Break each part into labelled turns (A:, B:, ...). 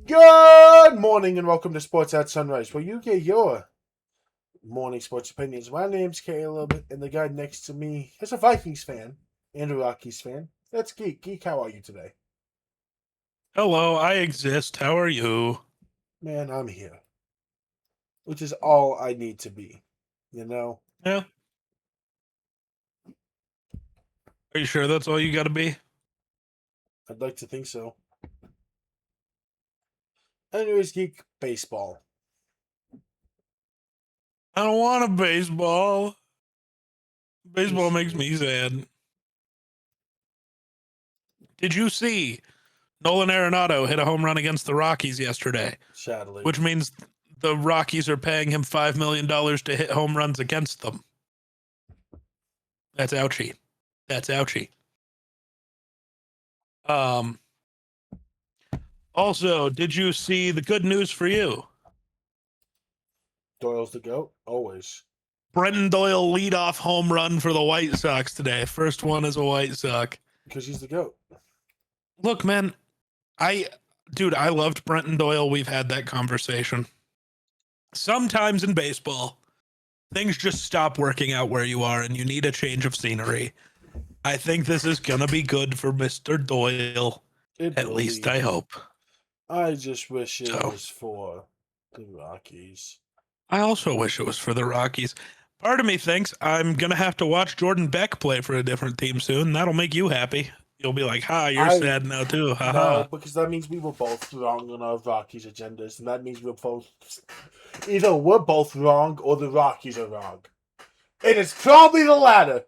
A: Good morning and welcome to Sports at Sunrise, where you get your morning sports opinions. My name's Caleb, and the guy next to me is a Vikings fan and a Rockies fan. That's Geek. Geek, how are you today?
B: Hello, I exist. How are you?
A: Man, I'm here, which is all I need to be. You know,
B: Yeah. Are you sure that's all you got to be?
A: I'd like to think so. Anyways, Geek, baseball.
B: I don't want a baseball. Baseball
A: Yes, you
B: makes
A: do.
B: me sad. Did you see Nolan Arenado hit a home run against the Rockies yesterday?
A: Sadly.
B: Which means the Rockies are paying him $5 million to hit home runs against them. That's ouchy. That's ouchy. Also, did you see the good news for you?
A: Doyle's the GOAT, always.
B: Brenton Doyle leadoff home run for the White Sox today. First one as a White Sox.
A: Because he's the GOAT.
B: Look, man, I loved Brenton Doyle. We've had that conversation. Sometimes in baseball, things just stop working out where you are and you need a change of scenery. I think this is going to be good for Mr. Doyle. At least I hope.
A: I just wish it
B: So,
A: was for the Rockies.
B: I also wish it was for the Rockies. Part of me thinks I'm going to have to watch Jordan Beck play for a different team soon. That'll make you happy. You'll be like, you're sad now too. Ha
A: No,
B: ha.
A: because that means we were both wrong on our Rockies agendas, and that means we're both either we're both wrong or the Rockies are wrong. And it's probably the latter.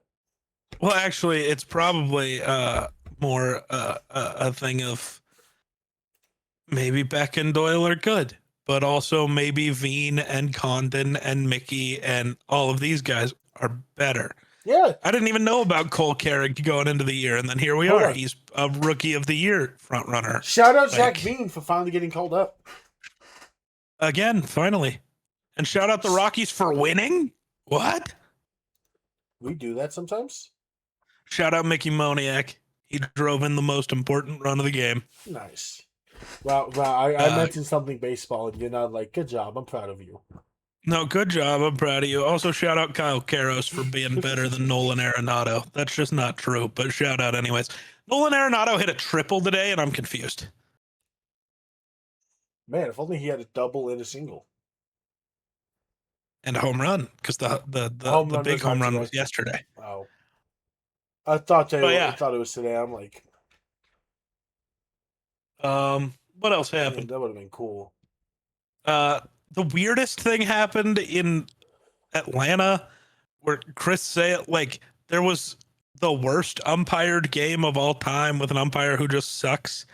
B: Well, actually, it's probably more a thing of maybe Beck and Doyle are good, but also maybe Veen and Condon and Mickey and all of these guys are better.
A: Yeah.
B: I didn't even know about Cole Carrick going into the year, and then here we are. He's a Rookie of the Year front runner.
A: Shout out Zach Veen for finally getting called up.
B: Again, finally. And shout out the Rockies for winning? What?
A: We do that sometimes.
B: Shout out Mickey Moniak. He drove in the most important run of the game.
A: Nice. Wow, I mentioned something baseball, and you're not like, good job, I'm proud of you.
B: No, good job. I'm proud of you. Also, shout out Kyle Karros for being better than Nolan Arenado. That's just not true, but shout out anyways. Nolan Arenado hit a triple today, and I'm confused.
A: Man, if only he had a double and a single.
B: And a home run, because the big home run was yesterday.
A: Wow. I thought I thought it was today. I'm like,
B: what else happened?
A: Man, that would have been cool.
B: The weirdest thing happened in Atlanta where Chris Sale, there was the worst umpired game of all time with an umpire who just sucks.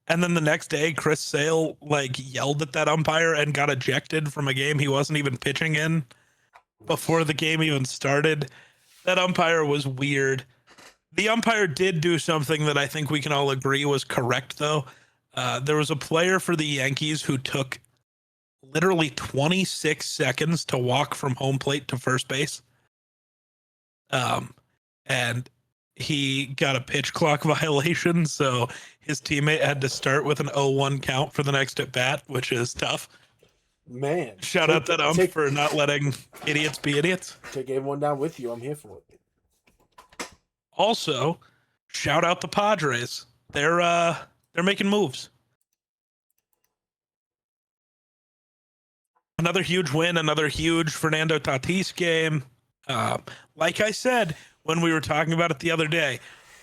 B: And then the next day, Chris Sale yelled at that umpire and got ejected from a game he wasn't even pitching in before the game even started. That umpire was weird. The umpire did do something that I think we can all agree was correct, though. There was a player for the Yankees who took literally 26 seconds to walk from home plate to first base. And he got a pitch clock violation, so his teammate had to start with an 0-1 count for the next at bat, which is tough.
A: Man,
B: shout out that ump for not letting idiots be idiots.
A: Take everyone down with you. I'm here for it.
B: Also, shout out the Padres. They're making moves. Another huge win, another huge Fernando Tatis game. Like I said when we were talking about it the other day,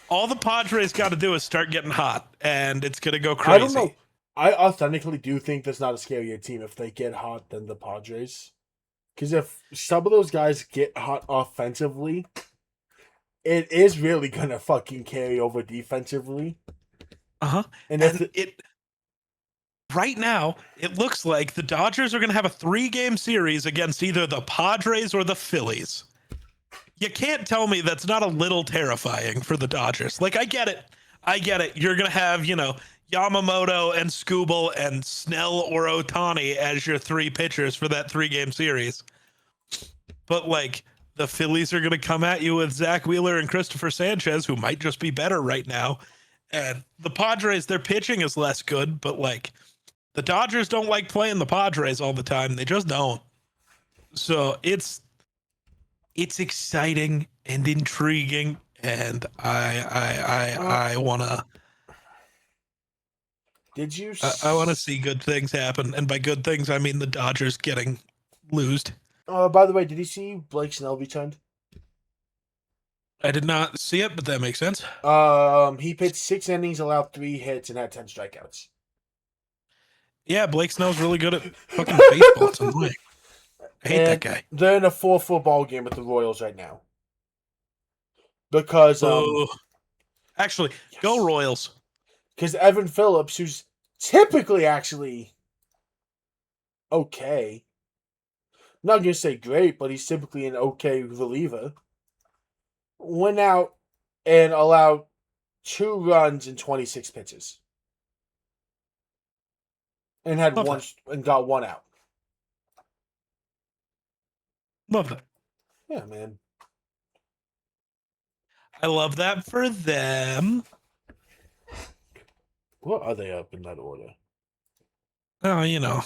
B: all the Padres got to do is start getting hot, and it's going to go crazy.
A: I don't know. I authentically do think that's not a scarier team if they get hot than the Padres. Because if some of those guys get hot offensively, it is really going to fucking carry over defensively.
B: Uh-huh. And right now, it looks like the Dodgers are going to have a 3-game series against either the Padres or the Phillies. You can't tell me that's not a little terrifying for the Dodgers. I get it. You're going to have, Yamamoto and Skubal and Snell or Ohtani as your 3 pitchers for that 3-game series. But, the Phillies are going to come at you with Zach Wheeler and Christopher Sanchez, who might just be better right now. And the Padres, their pitching is less good, but, The Dodgers don't like playing the Padres all the time. They just don't. So it's exciting and intriguing, and I wanna
A: Did you?
B: I want to see good things happen, and by good things I mean the Dodgers getting loosed.
A: By the way, did you see Blake Snell returned?
B: I did not see it, but that makes sense.
A: He pitched 6 innings, allowed 3 hits, and had 10 strikeouts.
B: Yeah, Blake Snell's really good at fucking baseball. It's annoying. I hate that guy.
A: They're in a 4-4 ball game with the Royals right now. Because
B: Actually,
A: yes.
B: Go Royals.
A: Because Evan Phillips, who's typically actually okay, not gonna say great, but he's typically an okay reliever, went out and allowed 2 runs in 26 pitches, and had
B: Love
A: one
B: that.
A: and got 1 out.
B: Love that.
A: Yeah, man.
B: I love that for them.
A: What are they up in that order?
B: Oh, you know,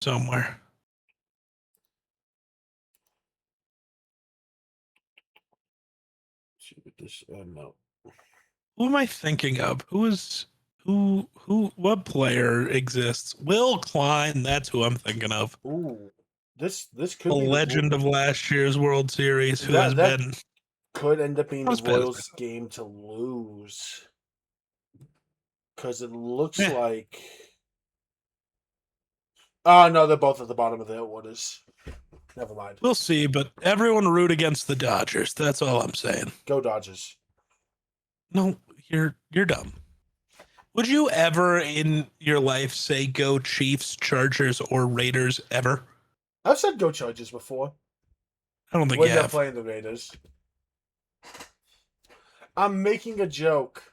B: somewhere.
A: Let's see what this. No.
B: Who am I thinking of? What player exists? Will Klein, that's who I'm thinking of.
A: Ooh, this could
B: The
A: be
B: legend of last year's World Series, who has been
A: could end up being the
B: as bad as
A: Royals' game to lose. Because it looks
B: Yeah.
A: like. Oh, no, they're both at the bottom of their orders. Never mind.
B: We'll see, but everyone root against the Dodgers. That's all I'm saying.
A: Go Dodgers.
B: No, you're dumb. Would you ever in your life say go Chiefs, Chargers, or Raiders ever?
A: I've said go Chargers before.
B: I don't think
A: When
B: you
A: they're
B: have.
A: playing the Raiders. I'm making a joke.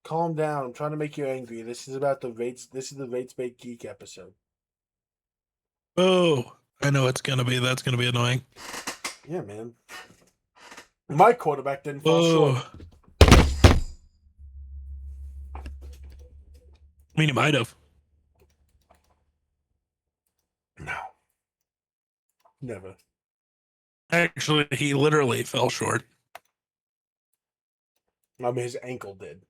A: Calm down. I'm trying to make you angry. This is about the rates. This is the Rates Bait Geek episode.
B: Oh, I know it's gonna be. That's gonna be annoying.
A: Yeah, man. My quarterback didn't fall short.
B: I mean, he might have.
A: No. Never.
B: Actually, he literally fell short.
A: I mean, his ankle did.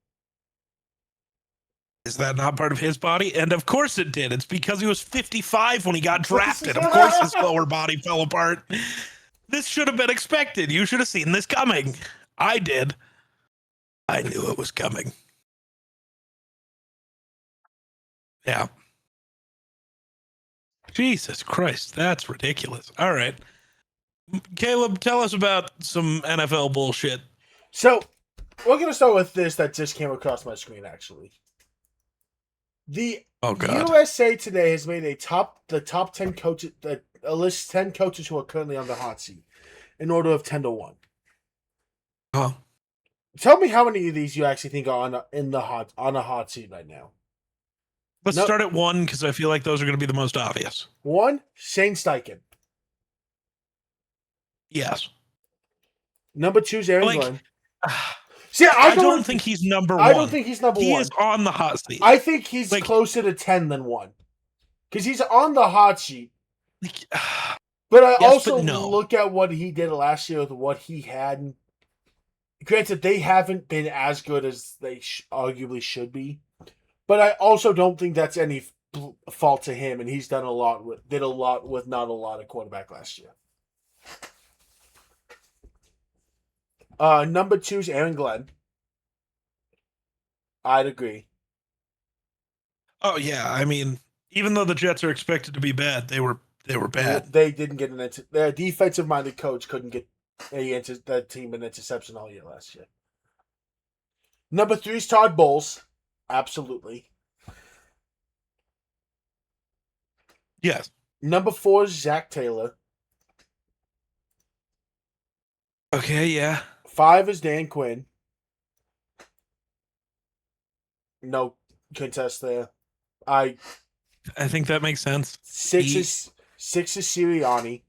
B: Is that not part of his body? And of course it did. It's because he was 55 when he got drafted. Of course his lower body fell apart. This should have been expected. You should have seen this coming. I did. I knew it was coming. Yeah. Jesus Christ, that's ridiculous. All right. Caleb, tell us about some NFL bullshit.
A: So, we're going to start with this that just came across my screen, actually. The USA Today has made the top 10 coaches, a list 10 coaches who are currently on the hot seat in order of 10 to 1.
B: Oh.
A: Tell me how many of these you actually think are on a hot seat right now.
B: Let's start at 1 because I feel like those are going to be the most obvious.
A: 1, Shane Steichen.
B: Yes.
A: Number 2 is Aaron Glenn. See, I
B: don't think he's number 1.
A: I don't think he's number 1.
B: He is on the hot seat.
A: I think he's closer to 10 than 1. Because he's on the hot seat. But I also look at what he did last year with what he had. Granted, they haven't been as good as they arguably should be. But I also don't think that's any fault to him. And he's did a lot with not a lot of quarterback last year. Number 2 is Aaron Glenn. I'd agree.
B: Oh yeah, I mean, even though the Jets are expected to be bad, they were bad.
A: They didn't get their defensive-minded coach couldn't get that team an interception all year last year. Number 3 is Todd Bowles. Absolutely.
B: Yes.
A: Number 4 is Zach Taylor.
B: Okay, yeah.
A: 5 is Dan Quinn. No contest there. I
B: think that makes sense.
A: 6 is Sirianni.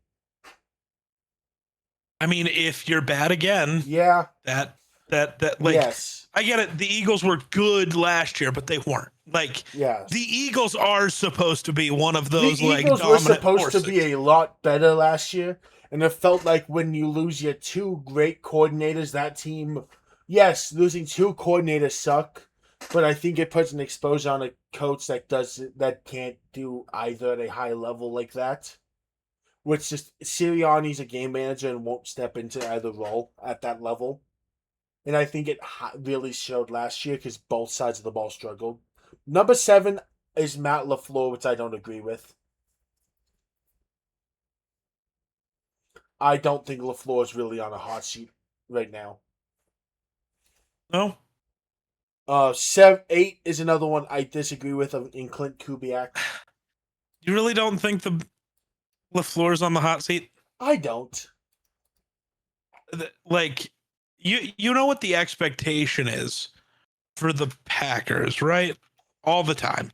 B: I mean, if you're bad again,
A: yeah,
B: that That like
A: Yes.
B: I get it. The Eagles were good last year, but they weren't. Like the
A: Yes.
B: Eagles are supposed to be one of
A: The
B: those like
A: Eagles were
B: dominant
A: supposed to
B: forces.
A: be a lot better last year, and it felt like when you lose your two great coordinators, that team, yes, losing two coordinators suck, but I think it puts an exposure on a coach that can't do either at a high level like that. Which just Sirianni's a game manager and won't step into either role at that level, and I think it really showed last year because both sides of the ball struggled. Number 7 is Matt LaFleur, which I don't agree with. I don't think LaFleur is really on a hot seat right now.
B: No,
A: 8 is another one I disagree with in Clint Kubiak.
B: you really don't think the LaFleur's on the hot seat?
A: I don't.
B: Like you know what the expectation is for the Packers, right? All the time.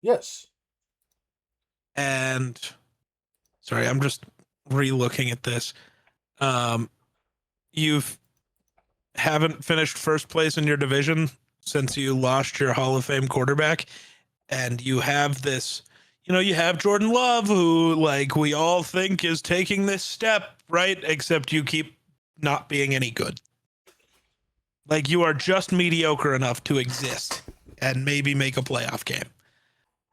A: Yes.
B: And sorry, I'm just re-looking at this. You've haven't finished first place in your division since you lost your Hall of Fame quarterback, and you have this. You have Jordan Love, who like we all think is taking this step, right? Except you keep not being any good. Like you are just mediocre enough to exist and maybe make a playoff game.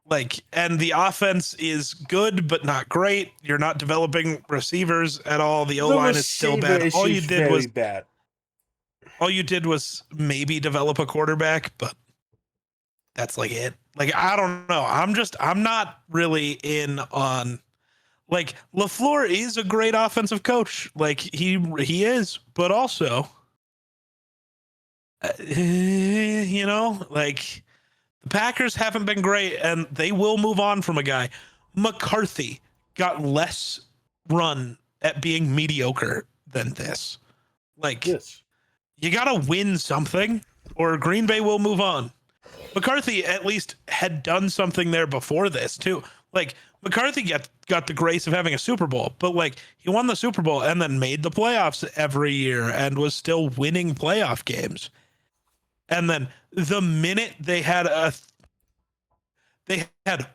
B: Like, and the offense is good, but not great. You're not developing receivers at all. The O
A: The
B: line is still
A: receiver
B: bad.
A: issue is very bad.
B: All you did was maybe develop a quarterback, but that's like it. Like, I don't know. I'm not really in on like LaFleur is a great offensive coach. Like he is, but also, like the Packers haven't been great, and they will move on from a guy. McCarthy got less run at being mediocre than this. Like,
A: Yes.
B: you got to win something, or Green Bay will move on. McCarthy at least had done something there before this, too. Like, McCarthy got the grace of having a Super Bowl, but, like, he won the Super Bowl and then made the playoffs every year and was still winning playoff games. And then the minute they had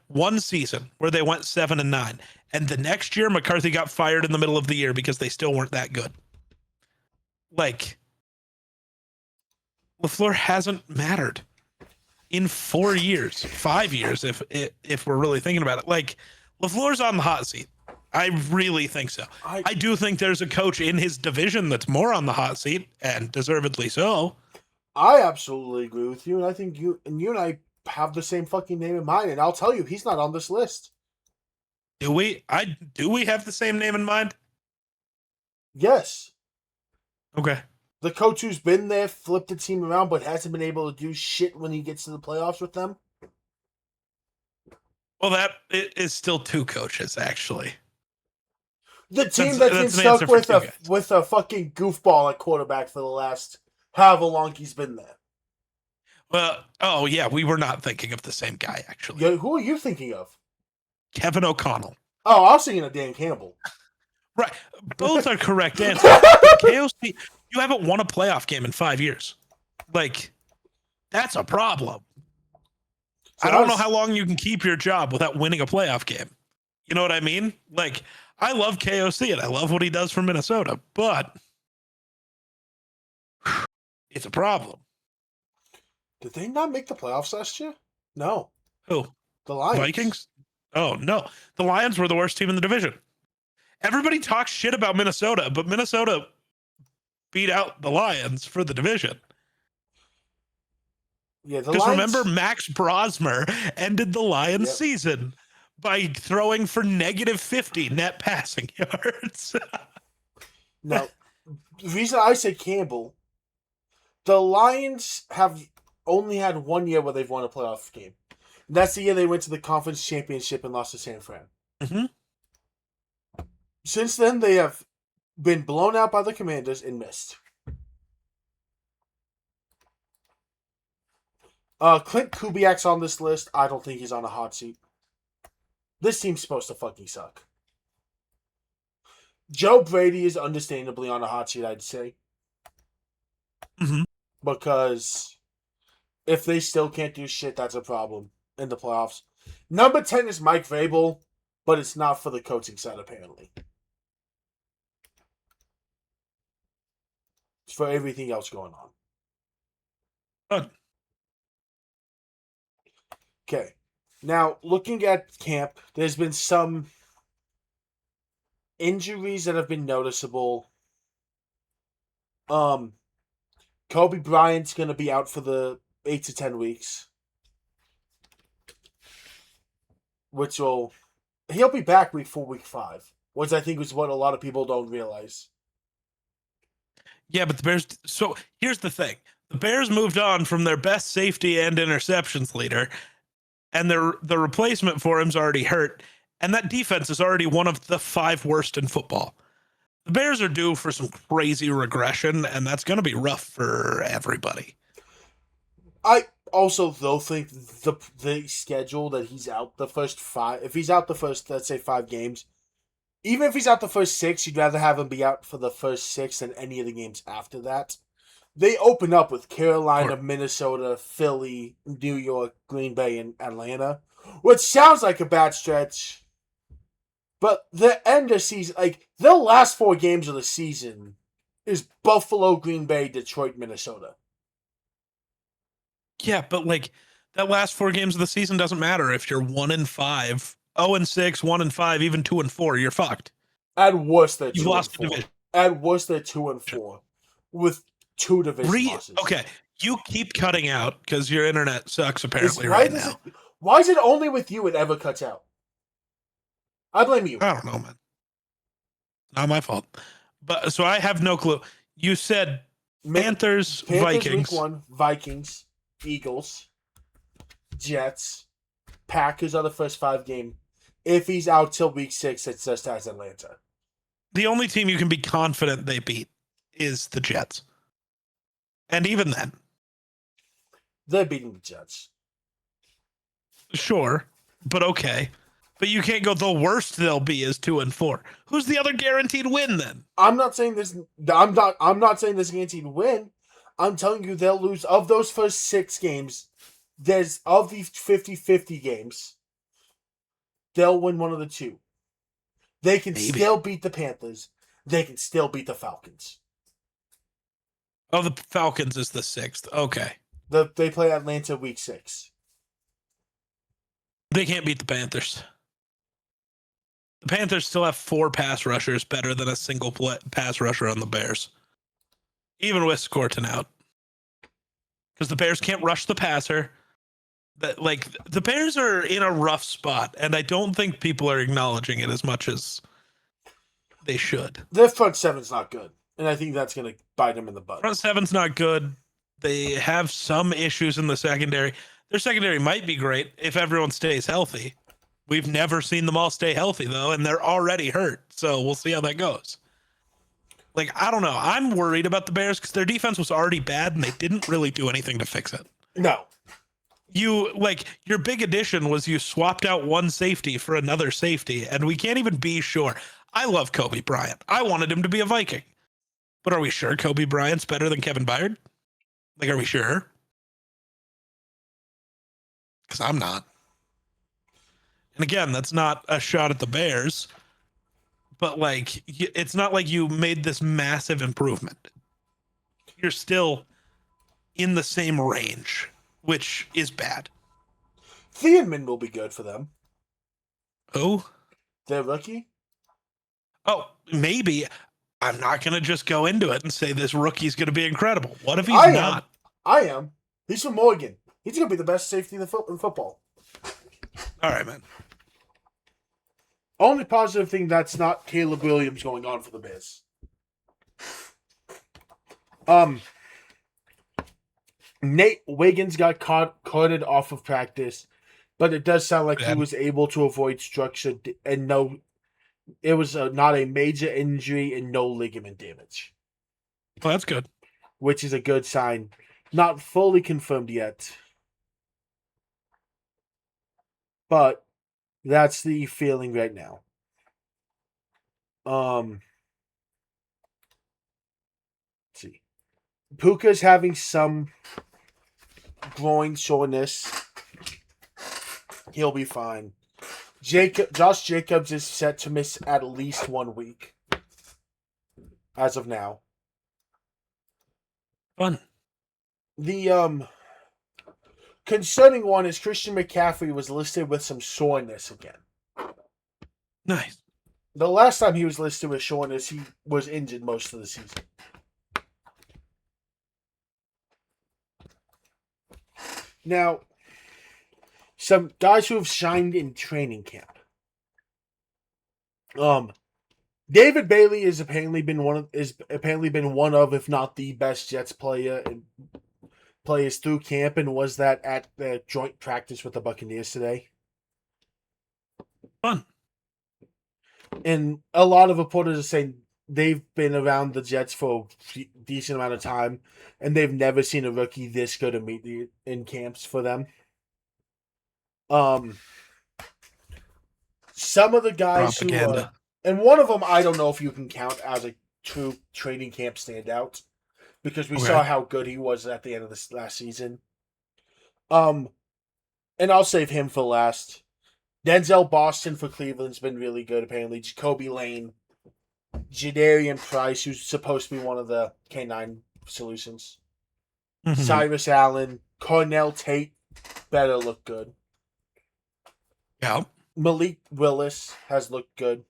B: one season where they went 7-9, and the next year McCarthy got fired in the middle of the year because they still weren't that good. Like, LaFleur hasn't mattered in 4 years, 5 years, if we're really thinking about it. Like, LaFleur's on the hot seat. I really think so. I do think there's a coach in his division that's more on the hot seat, and deservedly so.
A: I absolutely agree with you, and I think you and I have the same fucking name in mind, and I'll tell you, he's not on this list.
B: Do we? Do we have the same name in mind?
A: Yes.
B: Okay.
A: The coach who's been there, flipped the team around, but hasn't been able to do shit when he gets to the playoffs with them.
B: Well, that is still 2 coaches, actually.
A: The team that's been stuck with a fucking goofball at quarterback for the last however long he's been there.
B: Well, oh yeah, we were not thinking of the same guy, actually.
A: Yeah, who are you thinking of?
B: Kevin O'Connell.
A: Oh, I was thinking of Dan Campbell.
B: Right. Both are correct answers. But KOC, you haven't won a playoff game in 5 years. Like, that's a problem. So I don't know how long you can keep your job without winning a playoff game. You know what I mean? Like, I love KOC and I love what he does for Minnesota, but it's a problem.
A: Did they not make the playoffs last year? No.
B: Who?
A: The Lions.
B: Vikings? Oh, no. The Lions were the worst team in the division. Everybody talks shit about Minnesota, but Minnesota beat out the Lions for the division.
A: Yeah,
B: because remember, Max Brosmer ended the Lions season by throwing for -50 net passing yards.
A: Now, the reason I say Campbell, the Lions have only had 1 year where they've won a playoff game. And that's the year they went to the conference championship and lost to San Fran.
B: Mm-hmm.
A: Since then, they have been blown out by the Commanders and missed. Clint Kubiak's on this list. I don't think he's on a hot seat. This team's supposed to fucking suck. Joe Brady is understandably on a hot seat, I'd say.
B: Mhm.
A: because if they still can't do shit, that's a problem in the playoffs. Number 10 is Mike Vrabel, but it's not for the coaching side, apparently. It's for everything else going on.
B: Good.
A: Okay. Now, looking at camp, there's been some injuries that have been noticeable. Um, Kobe Bryant's going to be out for the 8 to 10 weeks, which he'll be back week 4, week 5, which I think is what a lot of people don't realize.
B: Yeah, but the Bears. So here's the thing: the Bears moved on from their best safety and interceptions leader, and the replacement for him's already hurt, and that defense is already one of the 5 worst in football. The Bears are due for some crazy regression, and that's going to be rough for everybody.
A: I also though think the schedule that he's out the first 5, if he's out the first, let's say, 5 games, even if he's out the first 6, you'd rather have him be out for the first 6 than any of the games after that. They open up with Carolina,
B: Sure.
A: Minnesota, Philly, New York, Green Bay, and Atlanta, which sounds like a bad stretch. But the end of season, like the last 4 games of the season, is Buffalo, Green Bay, Detroit, Minnesota.
B: Yeah, but like that last 4 games of the season doesn't matter if you're 1-5, 0-6, 1-5, even 2-4. You're fucked.
A: At worst, they're
B: You've
A: 2 and
B: lost the
A: 4.
B: division.
A: At worst, they're 2 and 4, with 2 division losses.
B: Okay, you keep cutting out because your internet sucks apparently
A: Why
B: right
A: does
B: now.
A: it? Why is it only with you it ever cuts out? I blame you.
B: I don't know, man. Not my fault. But so I have no clue. You said Panthers,
A: Panthers week
B: Vikings.
A: 1, Vikings, Eagles, Jets, Packers are the first 5 games. If he's out till week 6, it just has Atlanta.
B: The only team you can be confident they beat is the Jets. And even then,
A: They're beating the Jets.
B: sure, but okay. But you can't go the worst they'll be is 2-4. Who's the other guaranteed win then?
A: I'm not saying this. I'm not saying this guaranteed win. I'm telling you they'll lose of those first 6 games. There's of these 50-50 games, they'll win one of the 2. They can
B: Maybe.
A: still beat the Panthers. They can still beat the Falcons.
B: Oh, the Falcons is the 6th. Okay.
A: They play Atlanta week 6.
B: They can't beat the Panthers. The Panthers still have 4 pass rushers better than a single pass rusher on the Bears, even with Scorton out. Because the Bears can't rush the passer. Like the Bears are in a rough spot, and I don't think people are acknowledging it as much as they should.
A: Their front 7's not good, and I think that's going to bite them in the butt.
B: Front 7's not good. They have some issues in the secondary. Their secondary might be great if everyone stays healthy. We've never seen them all stay healthy, though, and they're already hurt. So we'll see how that goes. Like, I don't know. I'm worried about the Bears because their defense was already bad, and they didn't really do anything to fix it.
A: No.
B: Your big addition was you swapped out one safety for another safety, and we can't even be sure. I love Kobe Bryant. I wanted him to be a Viking. But are we sure Kobe Bryant's better than Kevin Byard? Like, are we sure? Because I'm not. And again, that's not a shot at the Bears, but like, it's not like you made this massive improvement. You're still in the same range, which is bad.
A: Thielman will be good for them.
B: Oh?
A: Their rookie?
B: Oh, maybe. I'm not going to just go into it and say this rookie's going to be incredible. What if he's not?
A: I am. He's from Morgan. He's going to be the best safety in football.
B: All right, man.
A: Only positive thing that's not Caleb Williams going on for the Bears. Nate Wiggins got carted off of practice, but it does sound like he was able to avoid structure and it was not a major injury and no ligament damage.
B: Well, that's good.
A: Which is a good sign. Not fully confirmed yet. But that's the feeling right now. Let's see. Puka's having some groin soreness. He'll be fine. Josh Jacobs is set to miss at least 1 week as of now.
B: Fun.
A: The concerning one is Christian McCaffrey was listed with some soreness again.
B: Nice.
A: The last time he was listed with soreness, he was injured most of the season. Now, some guys who have shined in training camp. David Bailey is apparently been one of, if not the best Jets players through camp, and was that at the joint practice with the Buccaneers today.
B: Fun.
A: And a lot of reporters are saying they've been around the Jets for a decent amount of time, and they've never seen a rookie this good immediately in camps for them. Some of the guys
B: Propaganda.
A: and one of them, I don't know if you can count as a true training camp standout, because we saw how good he was at the end of this last season. And I'll save him for last. Denzel Boston for Cleveland's been really good, apparently. Jacoby Lane. Jadarian Price, who's supposed to be one of the K9 solutions.
B: Mm-hmm.
A: Cyrus Allen. Cornell Tate better look good.
B: Yeah.
A: Malik Willis has looked good.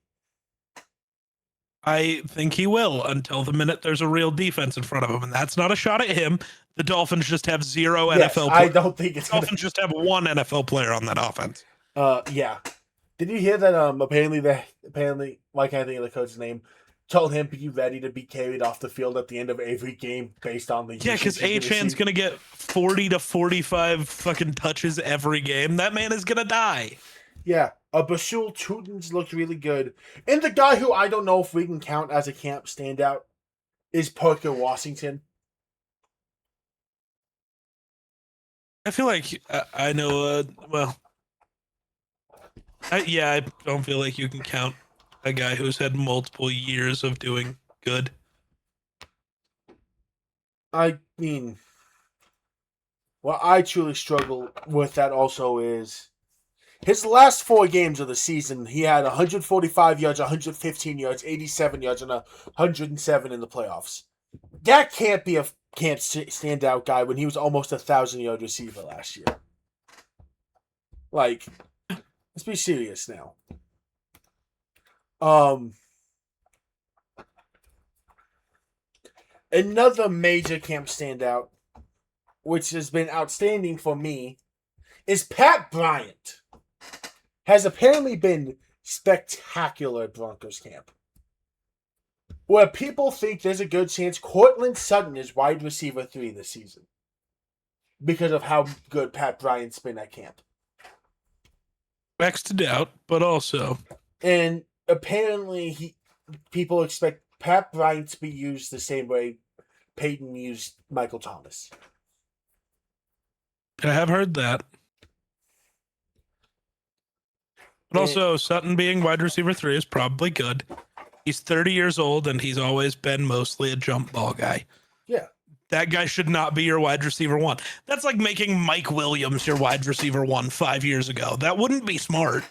B: I think he will until the minute there's a real defense in front of him, and that's not a shot at him. The Dolphins just have zero NFL players.
A: I don't think it's
B: Dolphins just have one NFL player on that offense.
A: Yeah. Did you hear that? Apparently, why can't I think of the coach's name? Told him be ready to be carried off the field at the end of every game based on the
B: because Achan's gonna get 40 to 45 fucking touches every game. That man is gonna die.
A: Yeah, Basul Tutin's looked really good, and the guy who I don't know if we can count as a camp standout is Parker Washington.
B: I feel like I know. I don't feel like you can count a guy who's had multiple years of doing good.
A: I mean, what I truly struggle with that also is his last 4 games of the season, he had 145 yards, 115 yards, 87 yards, and 107 in the playoffs. That can't be a camp standout guy when he was almost 1,000-yard receiver last year. Like, let's be serious now. Another major camp standout, which has been outstanding for me, is Pat Bryant. Has apparently been spectacular at Broncos camp. Where people think there's a good chance Courtland Sutton is wide receiver 3 this season. Because of how good Pat Bryant's been at camp.
B: Backs to doubt, but also.
A: And apparently people expect Pat Bryant to be used the same way Peyton used Michael Thomas.
B: I have heard that. But also, Sutton being wide receiver 3 is probably good. He's 30 years old, and he's always been mostly a jump ball guy.
A: Yeah.
B: That guy should not be your wide receiver 1. That's like making Mike Williams your wide receiver 1 5 years ago. That wouldn't be smart.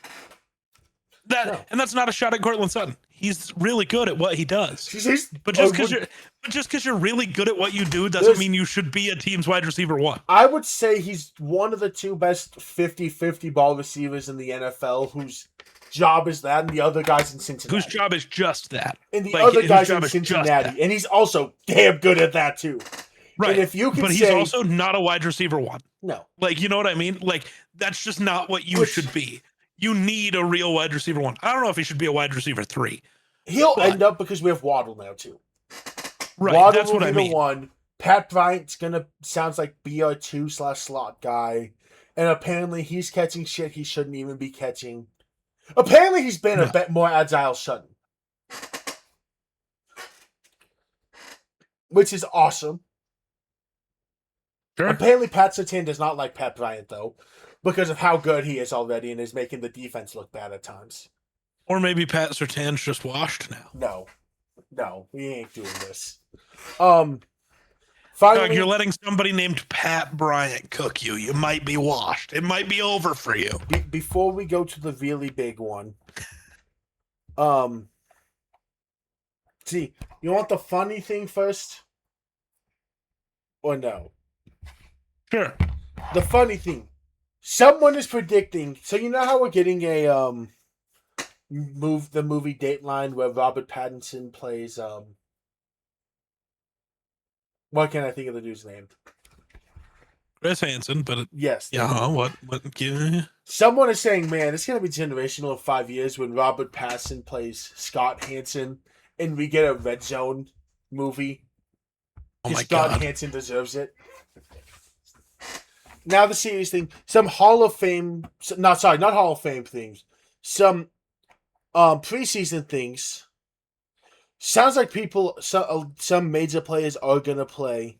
B: And that's not a shot at Courtland Sutton. He's really good at what he does. But just because you're really good at what you do doesn't mean you should be a team's wide receiver 1.
A: I would say he's one of the 2 best 50-50 ball receivers in the NFL whose job is that, and the other guy's in Cincinnati.
B: Whose job is just that.
A: And the other guy's in Cincinnati, and he's also damn good at that too.
B: Right.
A: And if you can
B: he's also not a wide receiver 1.
A: No.
B: Like, you know what I mean? Like, that's just not what you should be. You need a real wide receiver 1. I don't know if he should be a wide receiver 3.
A: He'll end up because we have Waddle now too.
B: Right,
A: Waddle
B: that's what I mean.
A: The 1. Pat Bryant's sounds like BR2/slot guy, and apparently he's catching shit he shouldn't even be catching. Apparently he's been a bit more agile Sutton, which is awesome.
B: Sure.
A: Apparently Pat Surtain does not like Pat Bryant though, because of how good he is already and is making the defense look bad at times.
B: Or maybe Pat Surtain's just washed now.
A: No, we ain't doing this. Finally,
B: you're letting somebody named Pat Bryant cook you. You might be washed. It might be over for you.
A: before we go to the really big one, see, you want the funny thing first, or no?
B: Sure.
A: The funny thing, someone is predicting. So you know how we're getting a the movie Dateline where Robert Pattinson plays Why can't I think of the dude's name?
B: Chris Hansen, but
A: Yes.
B: yeah, what?
A: Someone is saying, man, it's gonna be generational in 5 years when Robert Pattinson plays Scott Hansen, and we get a Red Zone movie.
B: Oh my
A: Scott
B: God.
A: Hansen deserves it. Now the serious thing, some Hall of Fame, not Hall of Fame things, some preseason things. Sounds like some major players are gonna play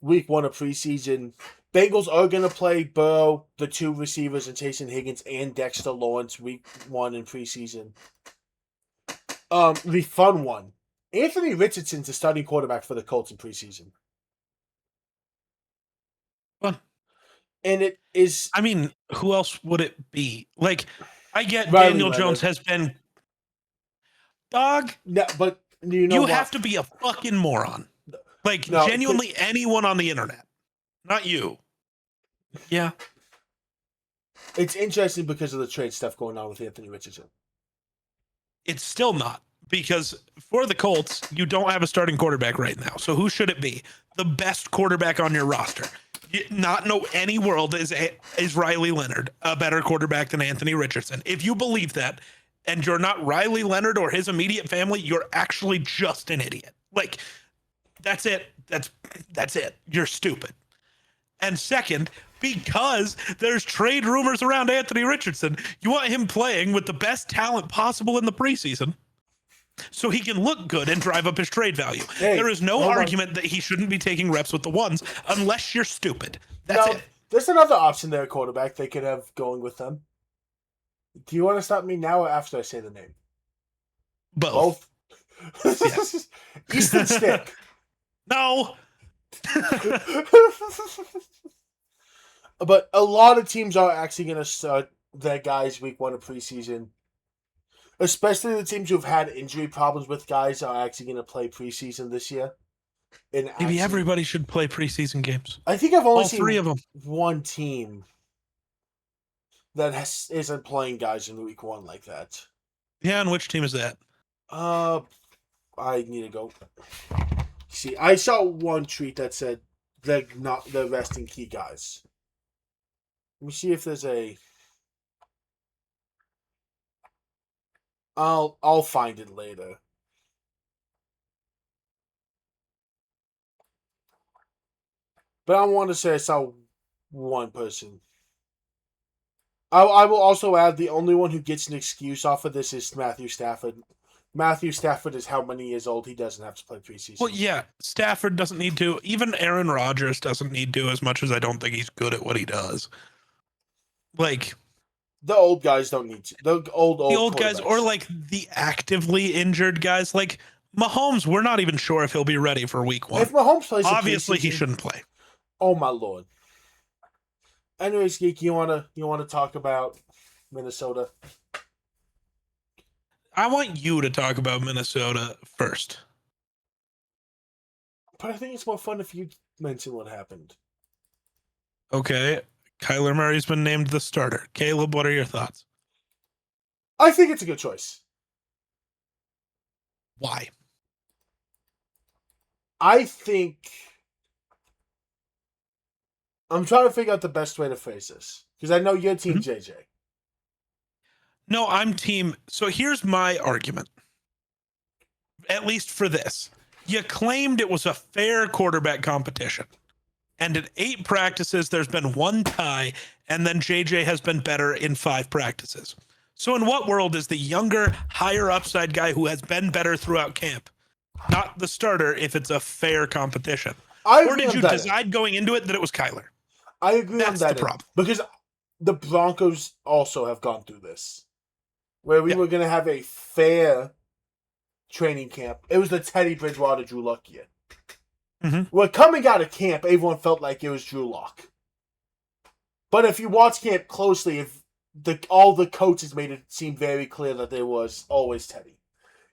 A: week 1 of preseason. Bengals are gonna play Burrow, the 2 receivers, and Jason Higgins and Dexter Lawrence week 1 in preseason. The fun one. Anthony Richardson's the starting quarterback for the Colts in preseason.
B: Fun.
A: And it is.
B: I mean, who else would it be? Like, I get
A: Riley
B: Daniel
A: Leonard.
B: Jones has been. Dog.
A: No, but you
B: have to be a fucking moron. Like,
A: No,
B: genuinely anyone on the internet. Not you. Yeah.
A: It's interesting because of the trade stuff going on with Anthony Richardson.
B: It's still not. Because for the Colts, you don't have a starting quarterback right now. So who should it be? The best quarterback on your roster. Not know any world is Riley Leonard a better quarterback than Anthony Richardson. If you believe that, and you're not Riley Leonard or his immediate family, you're actually just an idiot. Like, that's it. That's it. You're stupid. And second, because there's trade rumors around Anthony Richardson, you want him playing with the best talent possible in the preseason so he can look good and drive up his trade value.
A: Hey,
B: there is no argument that he shouldn't be taking reps with the ones unless you're stupid. That's it.
A: There's another option there, quarterback they could have going with them. Do you want to stop me now or after I say the name?
B: Both.
A: Yes. Easton Stick.
B: No.
A: But a lot of teams are actually going to start their guys week 1 of preseason. Especially the teams who've had injury problems with guys are actually going to play preseason this year.
B: Maybe everybody should play preseason games.
A: I think I've only
B: All
A: seen
B: 3 of them.
A: one team that isn't playing guys in week 1 like that.
B: Yeah, and which team is that?
A: I need to go. See, I saw one tweet that said they're resting key guys. Let me see if there's a. I'll find it later. But I want to say I saw one person. I will also add the only one who gets an excuse off of this is Matthew Stafford. Matthew Stafford is how many years old? He doesn't have to play preseason.
B: Well, yeah, Stafford doesn't need to. Even Aaron Rodgers doesn't need to, as much as I don't think he's good at what he does. Like,
A: the old guys don't need to. The old
B: guys, or like the actively injured guys, like Mahomes. We're not even sure if he'll be ready for week 1.
A: If Mahomes plays,
B: obviously he shouldn't play.
A: Oh my lord. Anyways, Geek, you wanna talk about Minnesota?
B: I want you to talk about Minnesota first.
A: But I think it's more fun if you mention what happened.
B: Okay. Kyler Murray's been named the starter. Caleb, what are your thoughts?
A: I think it's a good choice.
B: Why?
A: I think I'm trying to figure out the best way to phrase this. Because I know you're team JJ.
B: No, I'm team. So here's my argument. At least for this. You claimed it was a fair quarterback competition. And in 8 practices, there's been 1 tie, and then JJ has been better in 5 practices. So in what world is the younger, higher upside guy who has been better throughout camp not the starter if it's a fair competition? Or did you decide going into it that it was Kyler?
A: I agree on that.
B: That's the problem.
A: Because the Broncos also have gone through this. Where we were going to have a fair training camp. It was the Teddy Bridgewater Drew Luck year. When coming out of camp, everyone felt like it was Drew Lock. But if you watch camp closely, all the coaches made it seem very clear that there was always Teddy.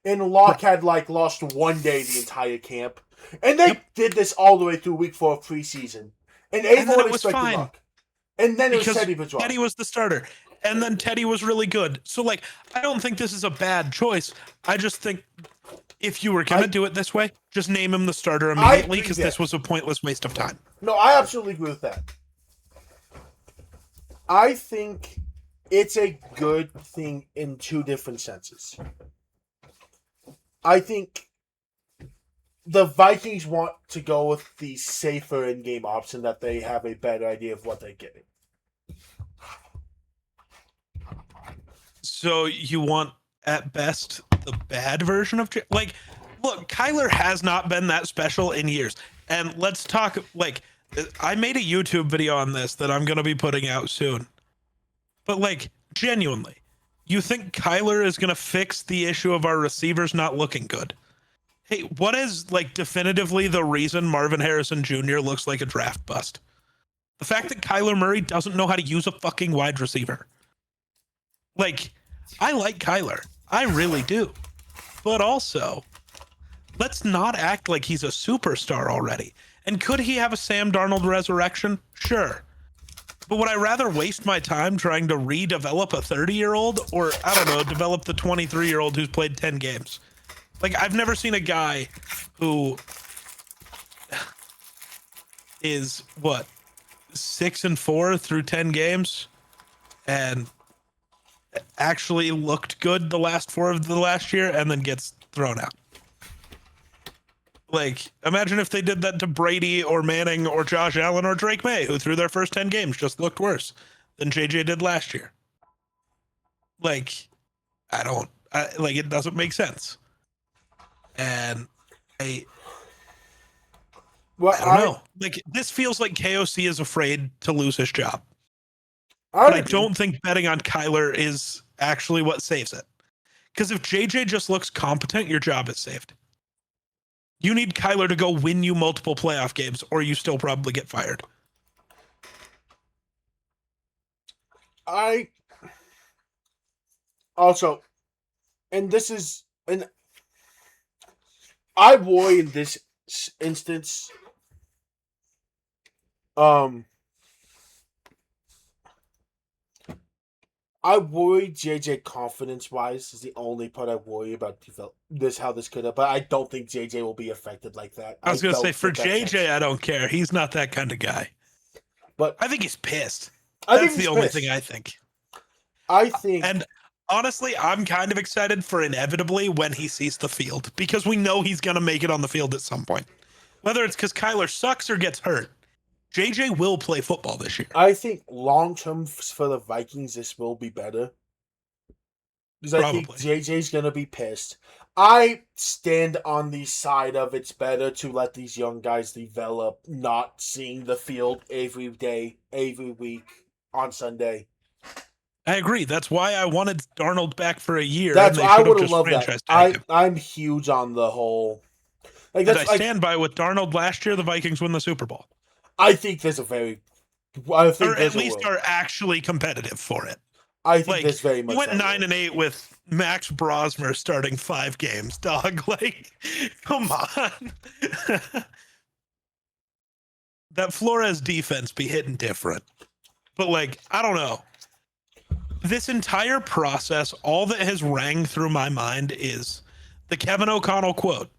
A: And Locke had lost one day the entire camp. And they did this all the way through week 4 of preseason. And everyone expected Locke. And then it was Teddy Bridgewater.
B: Teddy was the starter. And then Teddy was really good. So, I don't think this is a bad choice. I just think if you were going to do it this way, just name him the starter immediately because this was a pointless waste of time.
A: No, I absolutely agree with that. I think it's a good thing in two different senses. I think the Vikings want to go with the safer in-game option that they have a better idea of what they're getting.
B: So you want, at best, the bad version of... look, Kyler has not been that special in years. And let's talk, I made a YouTube video on this that I'm going to be putting out soon. But, genuinely, you think Kyler is going to fix the issue of our receivers not looking good? Hey, what is, definitively the reason Marvin Harrison Jr. looks like a draft bust? The fact that Kyler Murray doesn't know how to use a fucking wide receiver. I like Kyler. I really do. But also, let's not act like he's a superstar already. And could he have a Sam Darnold resurrection? Sure. But would I rather waste my time trying to redevelop a 30-year-old or, I don't know, develop the 23-year-old who's played 10 games? I've never seen a guy who is, 6-4 through 10 games and actually looked good the last 4 of the last year and then gets thrown out. Imagine if they did that to Brady or Manning or Josh Allen or Drake May, who through their first 10 games just looked worse than JJ did last year. It doesn't make sense. And I don't know. This feels like KOC is afraid to lose his job. I don't think betting on Kyler is actually what saves it. Because if JJ just looks competent, your job is saved. You need Kyler to go win you multiple playoff games, or you still probably get fired.
A: I worry in this instance. I worry JJ confidence-wise is the only part I worry about how this could have, but I don't think JJ will be affected like that.
B: I was going to say, for JJ, I don't care. He's not that kind of guy. But I think he's pissed. That's the only thing I think. And honestly, I'm kind of excited for inevitably when he sees the field, because we know he's going to make it on the field at some point. Whether it's because Kyler sucks or gets hurt, JJ will play football this year.
A: I think long-term for the Vikings, this will be better. Because I think JJ's going to be pissed. I stand on the side of it's better to let these young guys develop, not seeing the field every day, every week, on Sunday.
B: I agree. That's why I wanted Darnold back for a year.
A: I would have loved that. I'm huge on the whole...
B: I stand by with Darnold last year, the Vikings win the Super Bowl.
A: I think there's or
B: at least are actually competitive for it.
A: I think there's very much.
B: We went 9-8 with Max Brosmer starting 5 games, dog. Come on. That Flores defense be hitting different. But I don't know. This entire process, all that has rang through my mind is the Kevin O'Connell quote.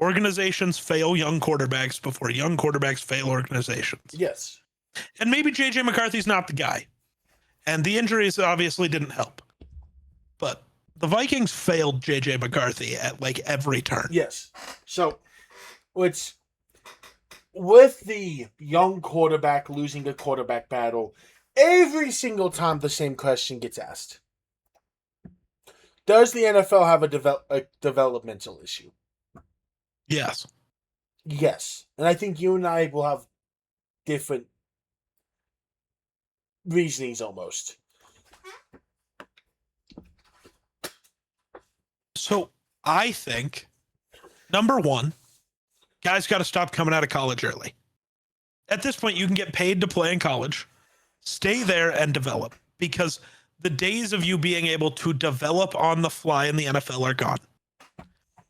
B: Organizations fail young quarterbacks before young quarterbacks fail organizations.
A: Yes.
B: And maybe J.J. McCarthy's not the guy. And the injuries obviously didn't help. But the Vikings failed J.J. McCarthy at every turn.
A: Yes. So, with the young quarterback losing a quarterback battle, every single time the same question gets asked. Does the NFL have a developmental issue?
B: Yes.
A: Yes. And I think you and I will have different reasonings almost.
B: So I think, number one, Guys got to stop coming out of college early. At this point, you can get paid to play in college, stay there and develop, because the days of you being able to develop on the fly in the NFL are gone.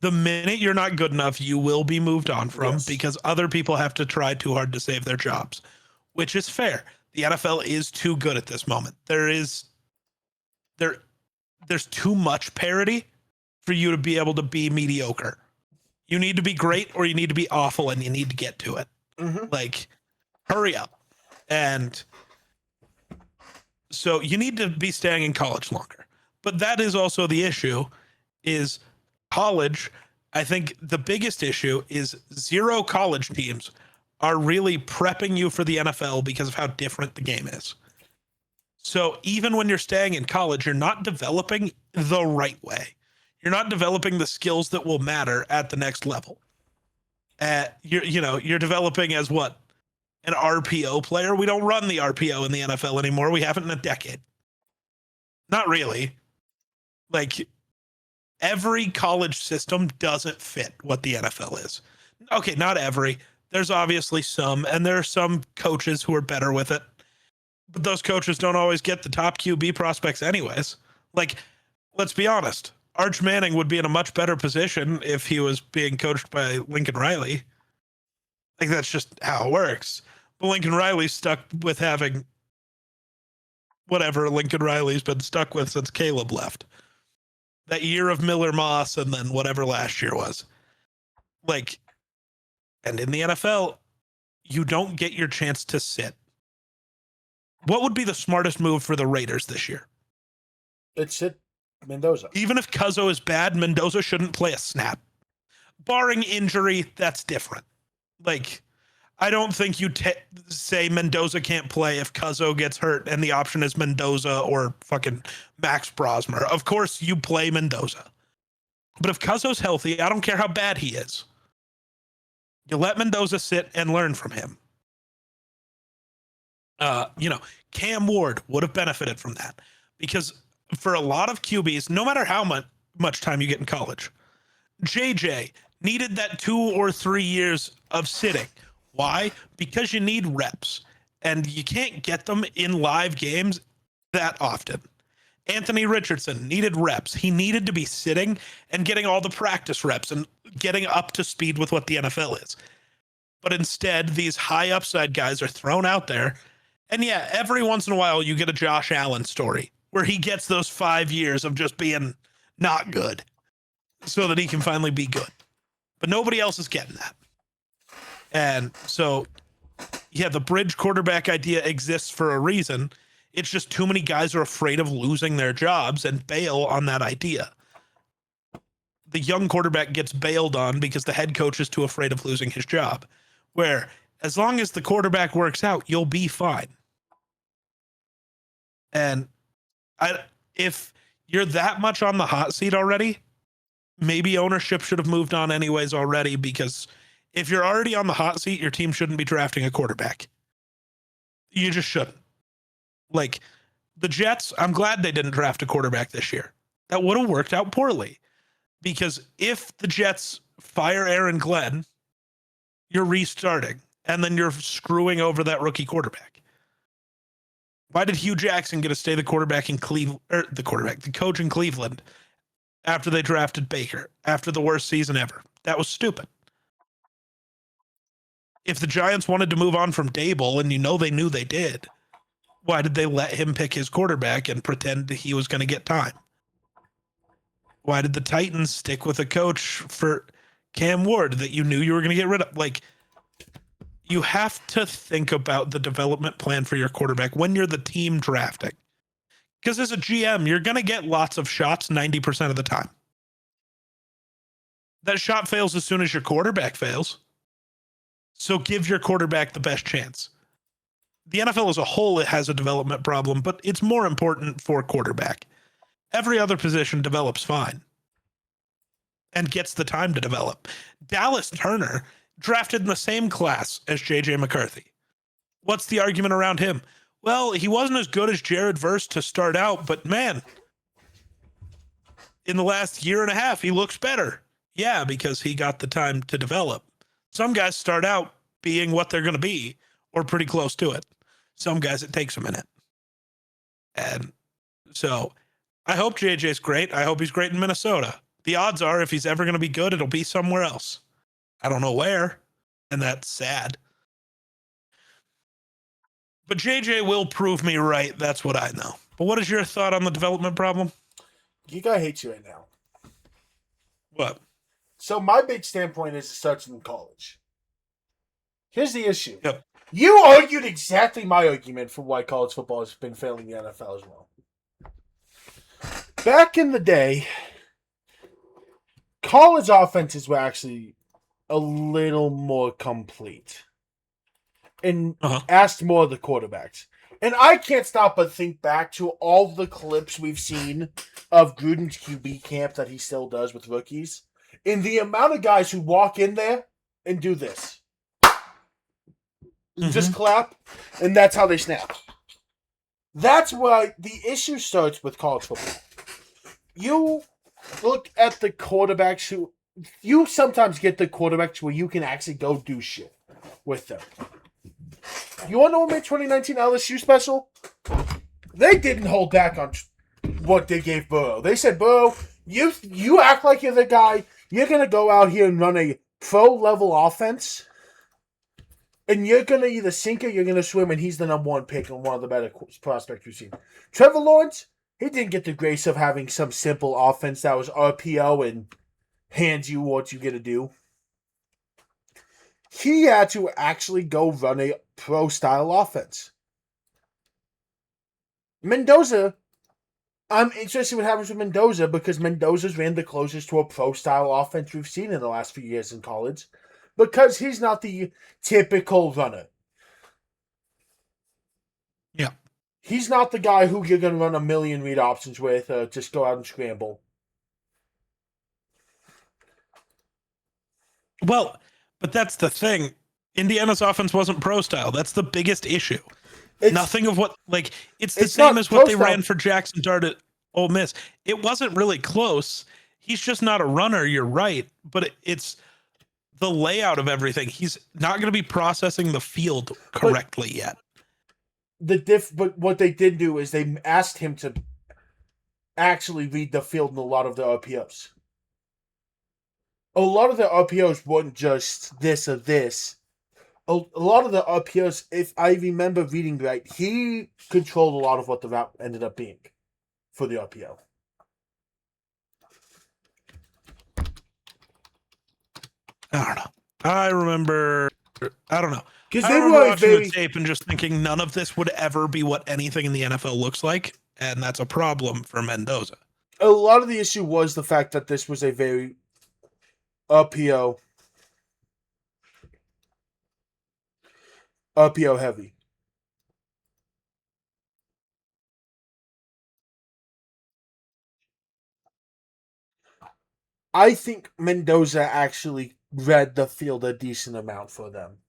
B: The minute you're not good enough, you will be moved on from because other people have to try too hard to save their jobs, which is fair. The NFL is too good at this moment. There's too much parity for you to be able to be mediocre. You need to be great or you need to be awful, and you need to get to it. Like, hurry up. And so you need to be staying in college longer. But that is also the issue, is college. I think the biggest issue is zero college teams are really prepping you for the NFL because of how different the game is. So even when you're staying in college, you're not developing the right way. You're not developing the skills that will matter at the next level. You're developing as what? An RPO player? We don't run the RPO in the NFL anymore. We haven't in a decade. Not really. Like, every college system doesn't fit what the NFL is. Okay, not every. There's obviously some, and there are some coaches who are better with it. But those coaches don't always get the top QB prospects anyways. Like, let's be honest. Arch Manning would be in a much better position if he was being coached by Lincoln Riley. Like, that's just how it works. But Lincoln Riley's stuck with having whatever Lincoln Riley's been stuck with since Caleb left. That year of Miller Moss and then whatever last year was. Like, and in the NFL, you don't get your chance to sit. What would be the smartest move for the Raiders this year?
A: It's sit Mendoza.
B: Even if Cuzzo is bad, Mendoza shouldn't play a snap. Barring injury, that's different. Like, I don't think you say Mendoza can't play if Cuzzo gets hurt and the option is Mendoza or fucking Max Brosmer. Of course you play Mendoza. But if Cuzzo's healthy, I don't care how bad he is. You let Mendoza sit and learn from him. Cam Ward would have benefited from that. Because for a lot of QBs, no matter how much time you get in college, JJ needed that 2 or 3 years of sitting. Why? Because you need reps, and you can't get them in live games that often. Anthony Richardson needed reps. He needed to be sitting and getting all the practice reps and getting up to speed with what the NFL is. But instead, these high upside guys are thrown out there. And yeah, every once in a while, you get a Josh Allen story where he gets those 5 years of just being not good so that he can finally be good. But nobody else is getting that. And so, yeah, the bridge quarterback idea exists for a reason. It's just too many guys are afraid of losing their jobs and bail on that idea. The young quarterback gets bailed on because the head coach is too afraid of losing his job. Where, as long as the quarterback works out, you'll be fine. And if you're that much on the hot seat already, maybe ownership should have moved on anyways already, because if you're already on the hot seat, your team shouldn't be drafting a quarterback. You just shouldn't. Like, the Jets, I'm glad they didn't draft a quarterback this year. That would have worked out poorly. Because if the Jets fire Aaron Glenn, you're restarting. And then you're screwing over that rookie quarterback. Why did Hugh Jackson get to stay the quarterback in Cleveland, or the coach in Cleveland after they drafted Baker, after the worst season ever? That was stupid. If the Giants wanted to move on from Dable, and they knew they did, why did they let him pick his quarterback and pretend that he was going to get time? Why did the Titans stick with a coach for Cam Ward that you knew you were going to get rid of? Like, you have to think about the development plan for your quarterback when you're the team drafting. Because as a GM, you're going to get lots of shots 90% of the time. That shot fails as soon as your quarterback fails. So give your quarterback the best chance. The NFL as a whole, it has a development problem, but it's more important for quarterback. Every other position develops fine and gets the time to develop. Dallas Turner drafted in the same class as JJ McCarthy. What's the argument around him? Well, he wasn't as good as Jared Verse to start out, but man, in the last year and a half, he looks better. Yeah, because he got the time to develop. Some guys start out being what they're going to be or pretty close to it. Some guys, it takes a minute. And so I hope JJ's great. I hope he's great in Minnesota. The odds are if he's ever going to be good, it'll be somewhere else. I don't know where, and that's sad. But JJ will prove me right. That's what I know. But what is your thought on the development problem?
A: You guy hates you right now.
B: What?
A: So my big standpoint is it starts in college. Here's the issue.
B: Yep.
A: You argued exactly my argument for why college football has been failing the NFL as well. Back in the day, college offenses were actually a little more complete and asked more of the quarterbacks. And I can't stop but think back to all the clips we've seen of Gruden's QB camp that he still does with rookies, and the amount of guys who walk in there and do this. Just clap, and that's how they snap. That's why the issue starts with college football. You look at the quarterbacks who... You sometimes get the quarterbacks where you can actually go do shit with them. You want to know what made 2019 LSU special? They didn't hold back on what they gave Burrow. They said, Burrow, you act like you're the guy. You're going to go out here and run a pro-level offense, and you're going to either sink or you're going to swim, and he's the number one pick and one of the better prospects we've seen. Trevor Lawrence, he didn't get the grace of having some simple offense that was RPO and hands you what you get to do. He had to actually go run a pro-style offense. Mendoza, I'm interested in what happens with Mendoza because Mendoza's ran the closest to a pro-style offense we've seen in the last few years in college because he's not the typical runner.
B: Yeah.
A: He's not the guy who you're going to run a million read options with or just go out and scramble.
B: Well, but that's the thing. Indiana's offense wasn't pro style. That's the biggest issue. Nothing of what, like, it's the same as what they ran for Jackson Dart at Ole Miss. It wasn't really close. He's just not a runner. You're right. But it's the layout of everything. He's not going to be processing the field correctly yet.
A: But what they did do is they asked him to actually read the field in a lot of the RPOs. A lot of the RPOs weren't just this or this. A lot of the RPOs, if I remember reading right, he controlled a lot of what the route ended up being for the RPO.
B: I don't know. I don't know.
A: Because
B: I
A: they
B: remember
A: were
B: watching the tape and just thinking none of this would ever be what anything in the NFL looks like, and that's a problem for Mendoza.
A: A lot of the issue was the fact that this was a very RPO heavy. I think Mendoza actually read the field a decent amount for them.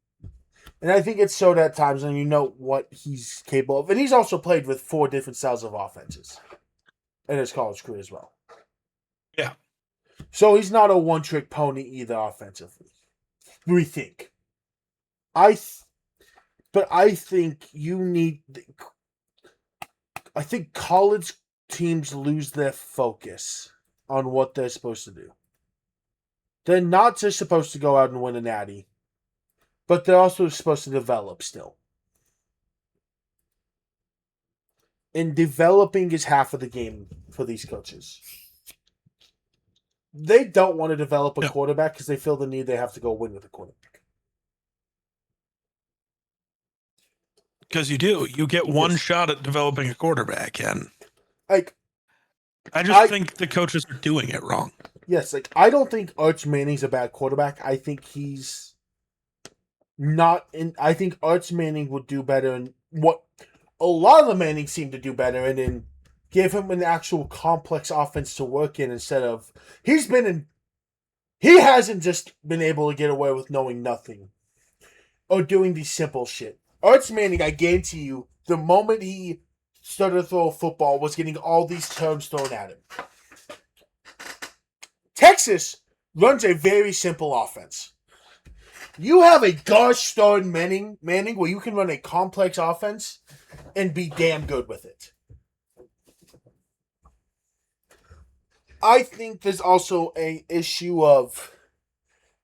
A: And I think it showed at times, and you know what he's capable of. And he's also played with 4 different styles of offenses in his college career as well.
B: Yeah.
A: So he's not a one-trick pony either offensively. We think. But I think I think college teams lose their focus on what they're supposed to do. They're not just supposed to go out and win a natty, but they're also supposed to develop still. And developing is half of the game for these coaches. They don't want to develop a quarterback because they feel the need they have to go win with a quarterback.
B: Because you do. You get one shot at developing a quarterback, and I think the coaches are doing it wrong.
A: Yes, I don't think Arch Manning's a bad quarterback. I think he's not in. I think Arch Manning would do better in what a lot of the Mannings seem to do better in, and give him an actual complex offense to work in instead of he hasn't just been able to get away with knowing nothing or doing the simple shit. Arch Manning, I guarantee you, the moment he started to throw a football was getting all these terms thrown at him. Texas runs a very simple offense. You have a gosh darn Manning where you can run a complex offense and be damn good with it. I think there's also a issue of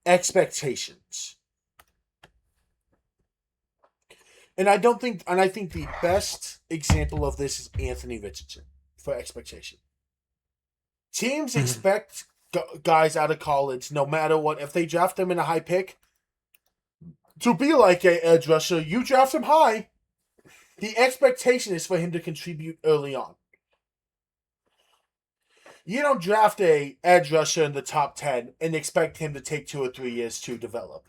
A: expectations. And I think the best example of this is Anthony Richardson for expectation. Teams expect guys out of college, no matter what, if they draft them in a high pick, to be like a edge rusher. You draft him high, the expectation is for him to contribute early on. You don't draft a edge rusher in the top 10 and expect him to take 2 or 3 years to develop.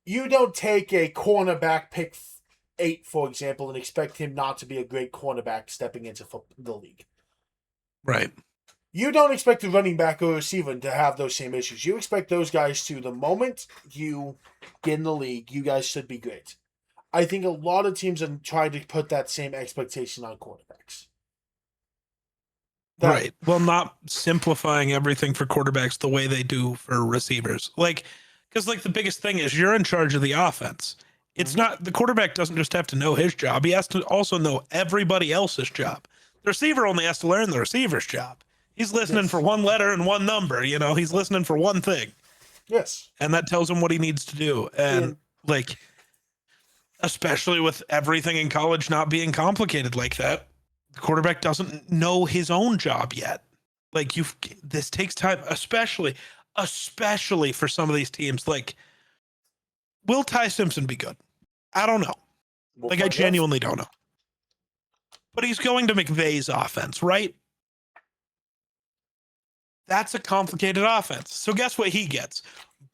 A: You don't take a cornerback pick 8, for example, and expect him not to be a great cornerback stepping into the league.
B: Right.
A: You don't expect a running back or receiver to have those same issues. You expect those guys to, the moment you get in the league, you guys should be great. I think a lot of teams are trying to put that same expectation on quarterbacks.
B: Right. Well, not simplifying everything for quarterbacks the way they do for receivers. Like, because like the biggest thing is you're in charge of the offense. It's not, the quarterback doesn't just have to know his job. He has to also know everybody else's job. The receiver only has to learn the receiver's job. He's listening for one letter and one number, you know, he's listening for one thing.
A: Yes.
B: And that tells him what he needs to do. And like, especially with everything in college not being complicated like that, the quarterback doesn't know his own job yet. Like this takes time, especially for some of these teams. Like, will Ty Simpson be good? I don't know. I genuinely don't know. But he's going to McVay's offense, right? That's a complicated offense. So guess what he gets?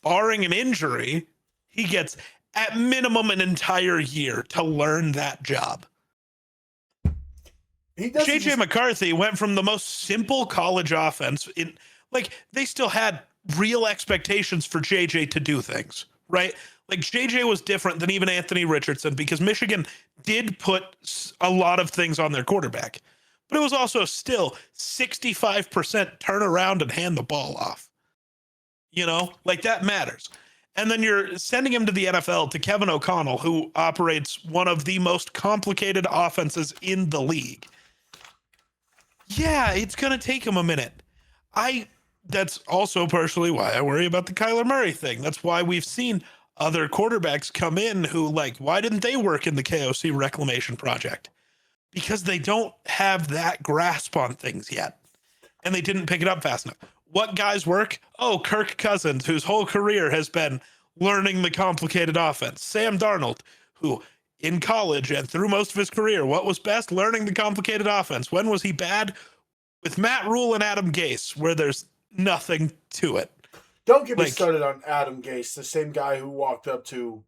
B: Barring an injury, he gets at minimum an entire year to learn that job. JJ McCarthy went from the most simple college offense in, like, they still had real expectations for JJ to do things, right? Like, JJ was different than even Anthony Richardson because Michigan did put a lot of things on their quarterback, but it was also still 65% turn around and hand the ball off. You know, like, that matters. And then you're sending him to the NFL to Kevin O'Connell, who operates one of the most complicated offenses in the league. Yeah, it's going to take him a minute. That's also partially why I worry about the Kyler Murray thing. That's why we've seen other quarterbacks come in who, like, why didn't they work in the KOC reclamation project? Because they don't have that grasp on things yet. And they didn't pick it up fast enough. What guys work? Oh, Kirk Cousins, whose whole career has been learning the complicated offense. Sam Darnold, who in college and through most of his career, what was best? Learning the complicated offense. When was he bad? With Matt Rule and Adam Gase, where there's nothing to it.
A: Don't get me started on Adam Gase, the same guy who walked up to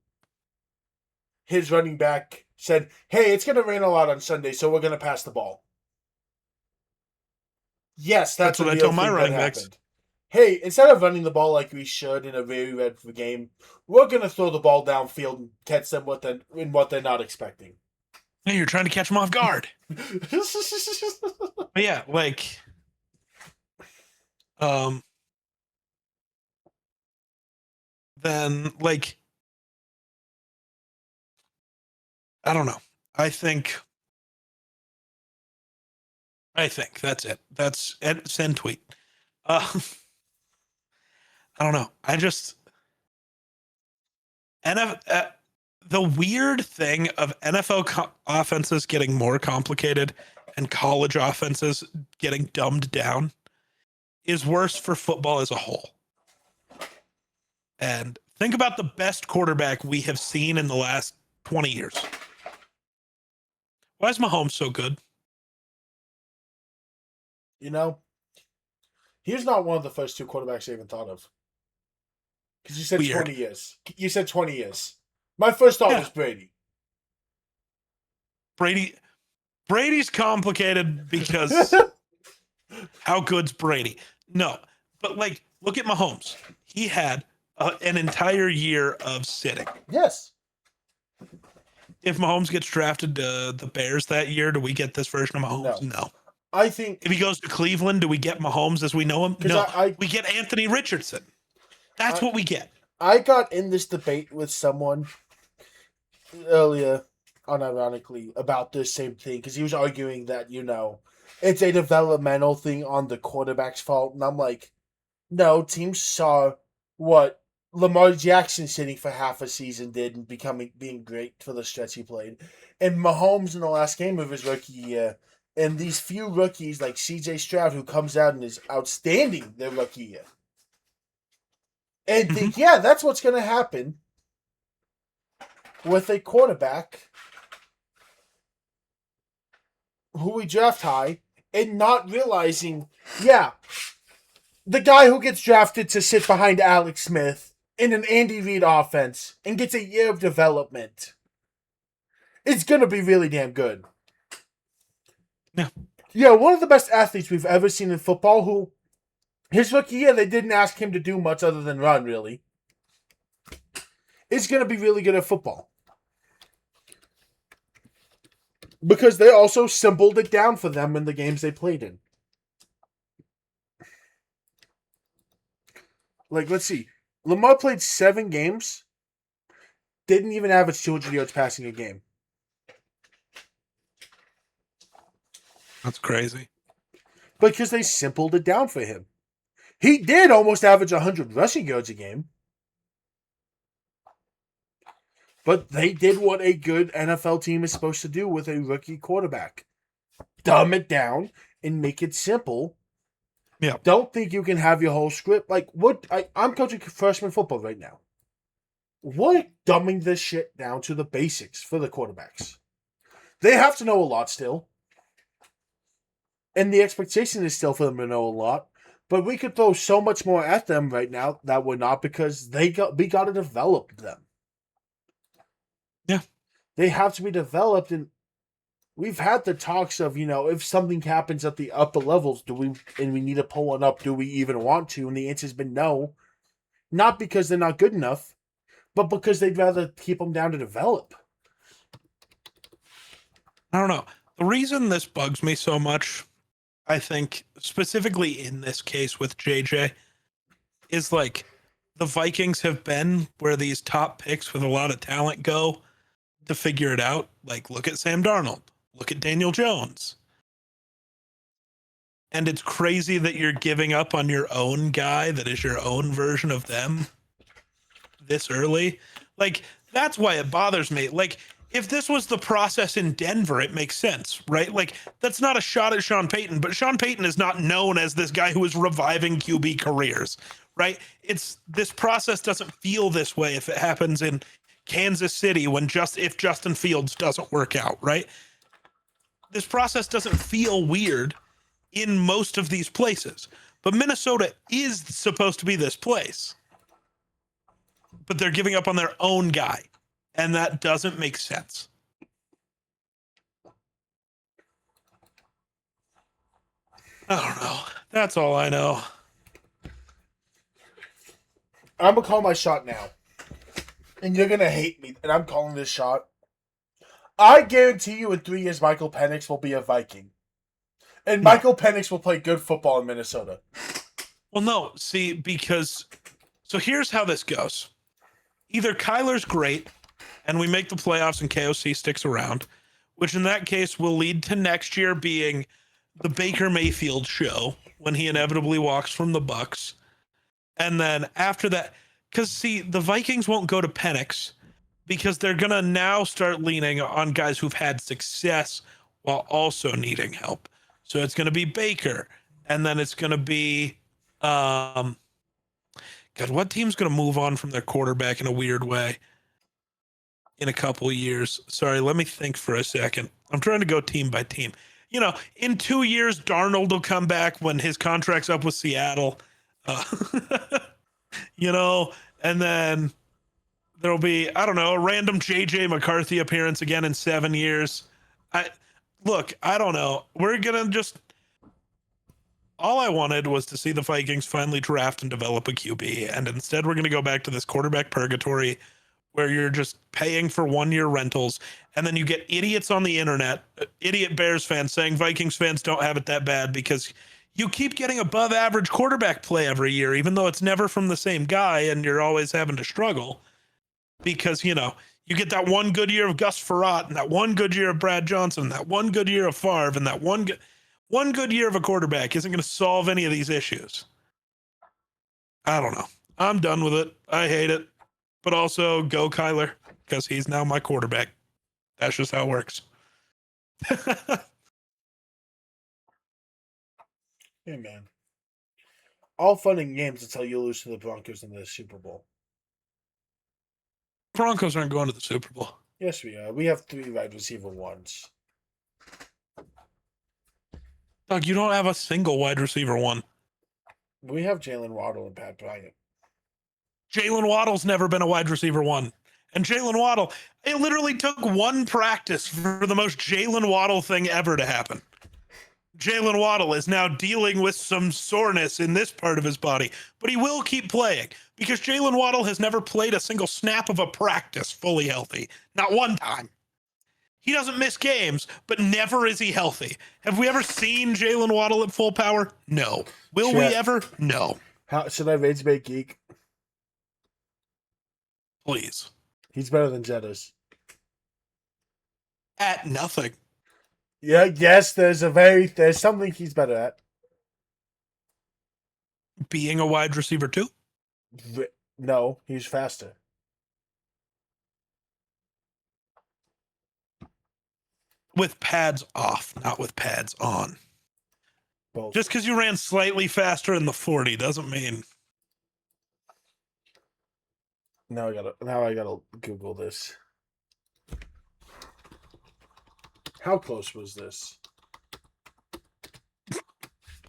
A: his running back, said, hey, it's going to rain a lot on Sunday, so we're going to pass the ball. Yes, that's what I told my running backs. Hey, instead of running the ball like we should in a very red game, we're going to throw the ball downfield and catch them in what they're not expecting.
B: Hey, you're trying to catch them off guard. But yeah, like, then, like, I don't know. I think that's it. That's send tweet. I don't know. The weird thing of NFL offenses getting more complicated and college offenses getting dumbed down is worse for football as a whole. And think about the best quarterback we have seen in the last 20 years. Why is Mahomes so good?
A: You know, he's not one of the first two quarterbacks I even thought of. Because you said weird. 20 years. You said 20 years. My first thought was Brady.
B: Brady's complicated because how good's Brady? No, but like, look at Mahomes. He had an entire year of sitting.
A: Yes.
B: If Mahomes gets drafted to the Bears that year, do we get this version of Mahomes? No.
A: I think
B: if he goes to Cleveland, do we get Mahomes as we know him? No. We get Anthony Richardson. That's
A: I
B: what we get.
A: I got in this debate with someone earlier, unironically, about this same thing because he was arguing that it's a developmental thing on the quarterback's fault, and I'm like, no, teams saw what Lamar Jackson sitting for half a season did and being great for the stretch he played, and Mahomes in the last game of his rookie year, and these few rookies like C.J. Stroud who comes out and is outstanding their rookie year, and
B: Hmm.
A: think, yeah, that's what's going to happen with a quarterback who we draft high, and not realizing, yeah, the guy who gets drafted to sit behind Alex Smith in an Andy Reid offense and gets a year of development is going to be really damn good.
B: Yeah.
A: Yeah, one of the best athletes we've ever seen in football who, his rookie year, they didn't ask him to do much other than run, really, is going to be really good at football. Because they also simpled it down for them in the games they played in. Like, let's see. Lamar played 7 games, didn't even average 200 yards passing a game.
B: That's crazy.
A: Because they simpled it down for him. He did almost average 100 rushing yards a game. But they did what a good NFL team is supposed to do with a rookie quarterback. Dumb it down and make it simple.
B: Yeah.
A: Don't think you can have your whole script. Like, I'm coaching freshman football right now. We're dumbing this shit down to the basics for the quarterbacks. They have to know a lot still. And the expectation is still for them to know a lot. But we could throw so much more at them right now that we're not, because we got to develop them.
B: Yeah.
A: They have to be developed, and we've had the talks of, if something happens at the upper levels, we need to pull one up, do we even want to? And the answer's been no. Not because they're not good enough, but because they'd rather keep them down to develop.
B: I don't know. The reason this bugs me so much, I think, specifically in this case with JJ, is like the Vikings have been where these top picks with a lot of talent go to figure it out. Like, look at Sam Darnold, look at Daniel Jones. And it's crazy that you're giving up on your own guy that is your own version of them this early. Like, that's why it bothers me. Like, if this was the process in Denver, it makes sense, right? Like, that's not a shot at Sean Payton, but Sean Payton is not known as this guy who is reviving QB careers, right? This process doesn't feel this way if it happens in Kansas City if Justin Fields doesn't work out, right? This process doesn't feel weird in most of these places, but Minnesota is supposed to be this place. But they're giving up on their own guy, and that doesn't make sense. I don't know. That's all I know.
A: I'm going to call my shot now. And you're going to hate me, and I'm calling this shot. I guarantee you in 3 years, Michael Penix will be a Viking. And Michael Penix will play good football in Minnesota.
B: Well, no. See, so here's how this goes. Either Kyler's great, and we make the playoffs and KOC sticks around, which in that case will lead to next year being the Baker Mayfield show when he inevitably walks from the Bucs. And then after that, because see, the Vikings won't go to Penix because they're going to now start leaning on guys who've had success while also needing help. So it's going to be Baker, and then it's going to be, God, what team's going to move on from their quarterback in a weird way in a couple of years? Sorry, let me think for a second. I'm trying to go team by team. In 2 years, Darnold will come back when his contract's up with Seattle. And then there'll be, I don't know, a random JJ McCarthy appearance again in 7 years. I don't know. We're going to just, all I wanted was to see the Vikings finally draft and develop a QB. And instead we're going to go back to this quarterback purgatory where you're just paying for 1-year rentals. And then you get idiots on the internet, idiot Bears fans saying Vikings fans don't have it that bad because you keep getting above average quarterback play every year, even though it's never from the same guy and you're always having to struggle because, you get that one good year of Gus Frerotte and that one good year of Brad Johnson, that one good year of Favre, and that one good year of a quarterback isn't going to solve any of these issues. I don't know. I'm done with it. I hate it. But also, go Kyler, because he's now my quarterback. That's just how it works.
A: Hey, man. All fun and games until you lose to the Broncos in the Super Bowl.
B: Broncos aren't going to the Super Bowl.
A: Yes, we are. We have 3 wide receiver ones.
B: Doug, you don't have a single wide receiver one.
A: We have Jalen Waddle and Pat Bryant.
B: Jalen Waddle's never been a wide receiver one. And Jalen Waddle, it literally took one practice for the most Jalen Waddle thing ever to happen. Jalen Waddle is now dealing with some soreness in this part of his body, but he will keep playing because Jalen Waddle has never played a single snap of a practice fully healthy. Not one time. He doesn't miss games, but never is he healthy. Have we ever seen Jalen Waddle at full power? No. Will we ever? No.
A: How should I rage bait geek?
B: Please.
A: He's better than Jettas.
B: At nothing.
A: Yeah, yes, there's something he's better at.
B: Being a wide receiver too?
A: No, he's faster.
B: With pads off, not with pads on.
A: Both.
B: Just because you ran slightly faster in the 40 doesn't mean.
A: Now I gotta Google this. How close was this?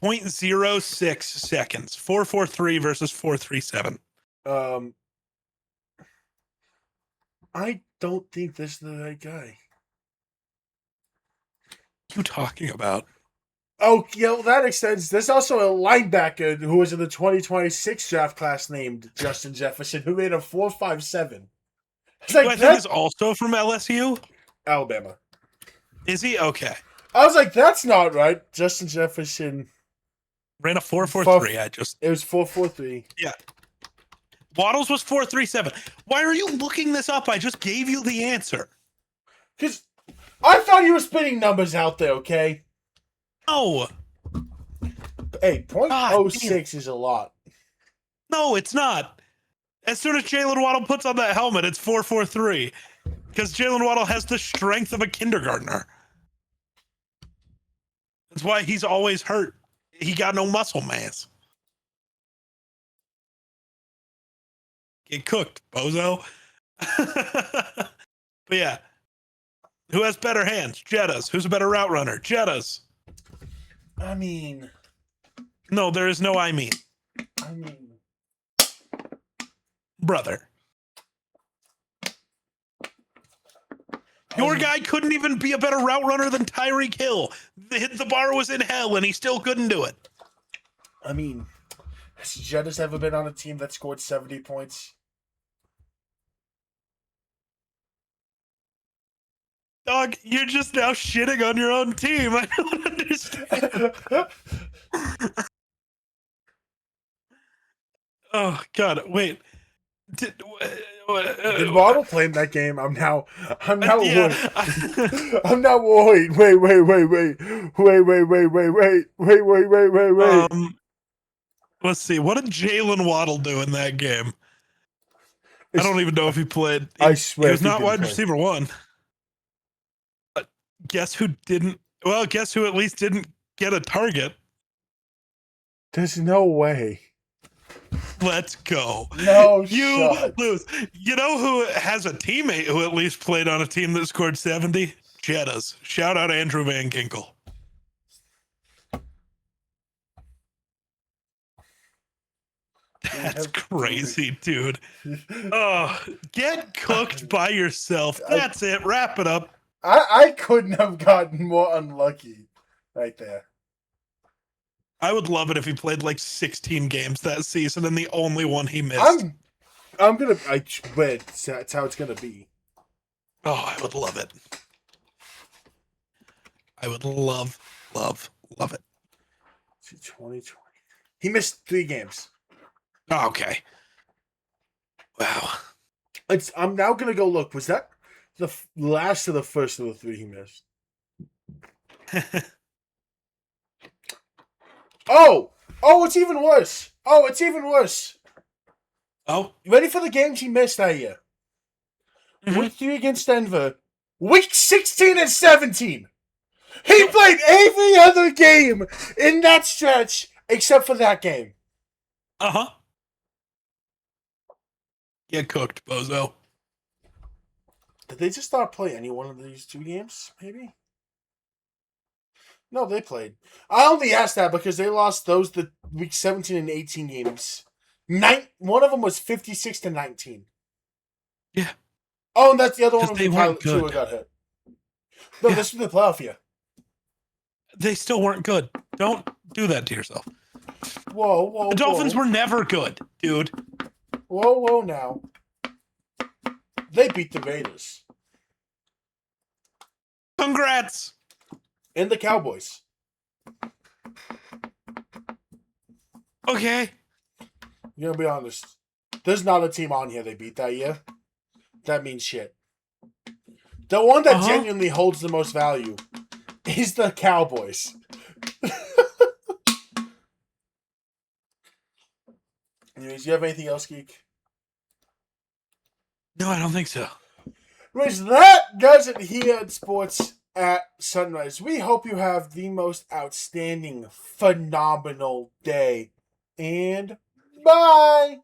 B: 0.06 seconds. 4.43 versus 4.37.
A: I don't think this is the right guy.
B: What are you talking about?
A: Oh, that extends. There's also a linebacker who was in the 2026 draft class named Justin Jefferson, who made a 4.57.
B: Who I think is also from LSU?
A: Alabama.
B: Is he? Okay.
A: I was like, that's not right. Justin Jefferson
B: ran a 4.43.
A: It was 4.43.
B: Yeah. Waddles was 4.37. Why are you looking this up? I just gave you the answer.
A: Because I thought you were spitting numbers out there, okay?
B: No.
A: Hey, 0.06 is a lot.
B: No, it's not. As soon as Jalen Waddle puts on that helmet, it's 4.43. Because Jalen Waddle has the strength of a kindergartner. That's why he's always hurt. He got no muscle mass. Get cooked, bozo. But yeah. Who has better hands? Jettas. Who's a better route runner? Jettas.
A: I mean.
B: No, there is no I mean. Brother. Your guy couldn't even be a better route runner than Tyreek Hill. The bar was in hell, and he still couldn't do it.
A: I mean, has Jettas ever been on a team that scored 70 points?
B: Dog, you're just now shitting on your own team. I don't understand. Oh, God, wait. Did
A: Waddle play in that game? I'm now
B: yeah.
A: worried. I'm not worried. Wait.
B: Let's see. What did Jalen Waddle do in that game? I don't even know if he played.
A: I swear
B: he was not wide receiver one. Guess who didn't? Well, guess who at least didn't get a target?
A: There's no way.
B: Let's go.
A: No,
B: you lose. You know who has a teammate who at least played on a team that scored 70? Jettas. Shout out Andrew Van Ginkel. That's crazy, dude. Oh, get cooked by yourself. That's it. Wrap it up.
A: I couldn't have gotten more unlucky right there.
B: I would love it if he played like 16 games that season and the only one he missed.
A: That's how it's gonna be.
B: Oh, I would love it. I would love it.
A: 2020. He missed 3 games.
B: Oh, okay. Wow.
A: I'm now gonna go look. Was that the last of the first of the 3 he missed? Oh, it's even worse. It's even worse.
B: Oh,
A: Ready for the games he missed that year?
B: Mhm.
A: Week 3 against Denver. Week 16 and 17. He played every other game in that stretch except for that game.
B: uh-huh. Get cooked, bozo.
A: Did they just not play any one of these 2 games, maybe? No, they played. I only asked that because they lost the week 17 and 18 games. One of them was 56 to 19.
B: Yeah.
A: Oh, and that's the other one
B: Because
A: when
B: they weren't
A: Tua
B: good.
A: got hit. No,
B: Yeah.
A: this was the playoff year.
B: They still weren't good. Don't do that to yourself.
A: Whoa.
B: The Dolphins were never good, dude.
A: Whoa, now. They beat the Raiders.
B: Congrats.
A: And the Cowboys.
B: Okay.
A: I'm gonna be honest. There's not a team on here they beat that year. That means shit. The one that genuinely holds the most value is the Cowboys. Anyways, do you have anything else, Geek?
B: No, I don't think so.
A: Anyways, that does it here at Sports at Sunrise. We hope you have the most outstanding, phenomenal day. And bye!